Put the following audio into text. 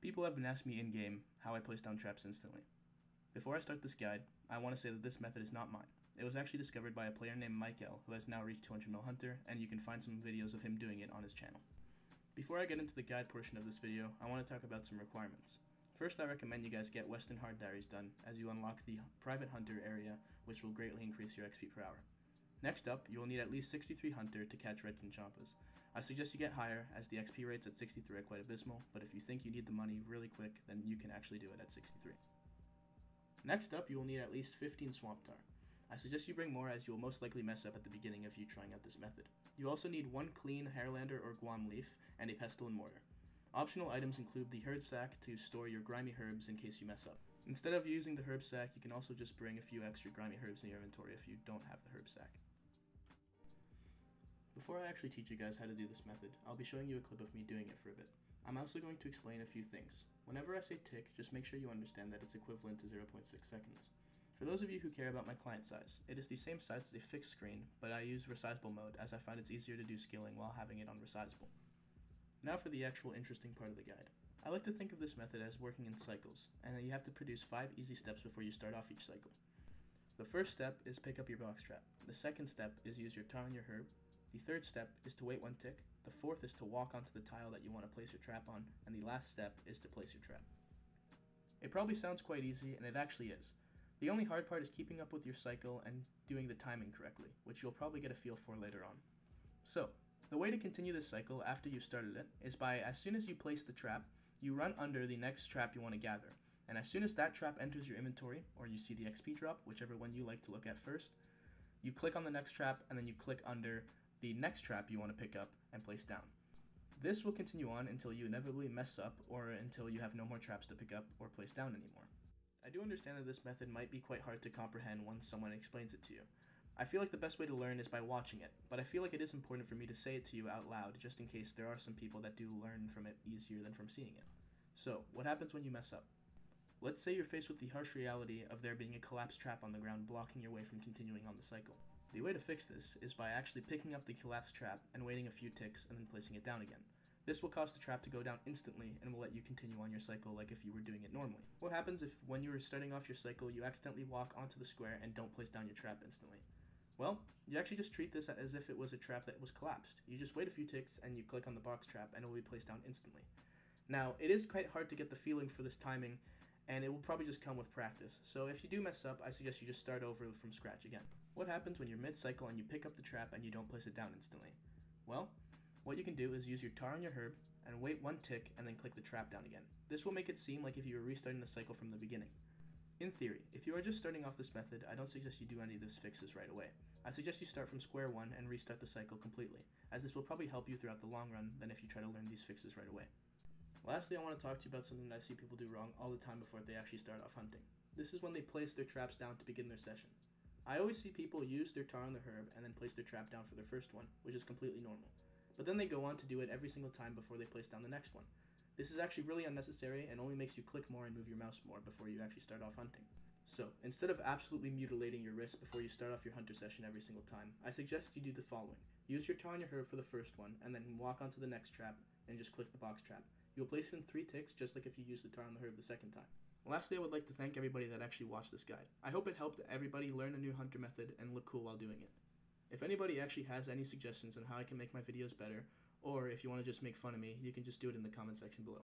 People have been asking me in-game how I place down traps instantly. Before I start this guide, I want to say that this method is not mine. It was actually discovered by a player named Michael, who has now reached 200 mil hunter, and you can find some videos of him doing it on his channel. Before I get into the guide portion of this video, I want to talk about some requirements. First, I recommend you guys get Western Hard Diaries done, as you unlock the private hunter area, which will greatly increase your XP per hour. Next up, you will need at least 63 hunter to catch red Chinchompas. I suggest you get higher, as the XP rates at 63 are quite abysmal, but if you think you need the money really quick, then you can actually do it at 63. Next up, you will need at least 15 swamp tar. I suggest you bring more, as you will most likely mess up at the beginning of you trying out this method. You also need one clean Hairlander or Guam leaf, and a pestle and mortar. Optional items include the herb sack to store your grimy herbs in case you mess up. Instead of using the herb sack, you can also just bring a few extra grimy herbs in your inventory if you don't have the herb sack. Before I actually teach you guys how to do this method, I'll be showing you a clip of me doing it for a bit. I'm also going to explain a few things. Whenever I say tick, just make sure you understand that it's equivalent to 0.6 seconds. For those of you who care about my client size, it is the same size as a fixed screen, but I use resizable mode as I find it's easier to do scaling while having it on resizable. Now for the actual interesting part of the guide. I like to think of this method as working in cycles, and you have to produce 5 easy steps before you start off each cycle. The first step is pick up your box trap. The second step is use your tar and your herb. The third step is to wait one tick. The fourth is to walk onto the tile that you want to place your trap on, and the last step is to place your trap. It probably sounds quite easy, and it actually is. The only hard part is keeping up with your cycle and doing the timing correctly, which you'll probably get a feel for later on. So, the way to continue this cycle after you've started it is by, as soon as you place the trap, you run under the next trap you want to gather, and as soon as that trap enters your inventory, or you see the XP drop, whichever one you like to look at first, you click on the next trap, and then you click under the next trap you want to pick up and place down. This will continue on until you inevitably mess up, or until you have no more traps to pick up or place down anymore. I do understand that this method might be quite hard to comprehend once someone explains it to you. I feel like the best way to learn is by watching it, but I feel like it is important for me to say it to you out loud, just in case there are some people that do learn from it easier than from seeing it. So, what happens when you mess up? Let's say you're faced with the harsh reality of there being a collapsed trap on the ground blocking your way from continuing on the cycle. The way to fix this is by actually picking up the collapsed trap and waiting a few ticks and then placing it down again. This will cause the trap to go down instantly and will let you continue on your cycle like if you were doing it normally. What happens if when you were starting off your cycle you accidentally walk onto the square and don't place down your trap instantly? Well, you actually just treat this as if it was a trap that was collapsed. You just wait a few ticks and you click on the box trap and it will be placed down instantly. Now, it is quite hard to get the feeling for this timing, and it will probably just come with practice. So if you do mess up, I suggest you just start over from scratch again. What happens when you're mid-cycle and you pick up the trap and you don't place it down instantly? Well, what you can do is use your tar and your herb and wait one tick and then click the trap down again. This will make it seem like if you were restarting the cycle from the beginning. In theory, if you are just starting off this method, I don't suggest you do any of these fixes right away. I suggest you start from square one and restart the cycle completely, as this will probably help you throughout the long run than if you try to learn these fixes right away. Lastly, I want to talk to you about something that I see people do wrong all the time before they actually start off hunting. This is when they place their traps down to begin their session. I always see people use their tar on their herb and then place their trap down for their first one, which is completely normal. But then they go on to do it every single time before they place down the next one. This is actually really unnecessary and only makes you click more and move your mouse more before you actually start off hunting. So, instead of absolutely mutilating your wrist before you start off your hunter session every single time, I suggest you do the following. Use your tar on your herb for the first one, and then walk onto the next trap, and just click the box trap. You'll place it in 3 ticks, just like if you use the tar on the herb the second time. Lastly, I would like to thank everybody that actually watched this guide. I hope it helped everybody learn a new hunter method and look cool while doing it. If anybody actually has any suggestions on how I can make my videos better, or if you want to just make fun of me, you can just do it in the comment section below.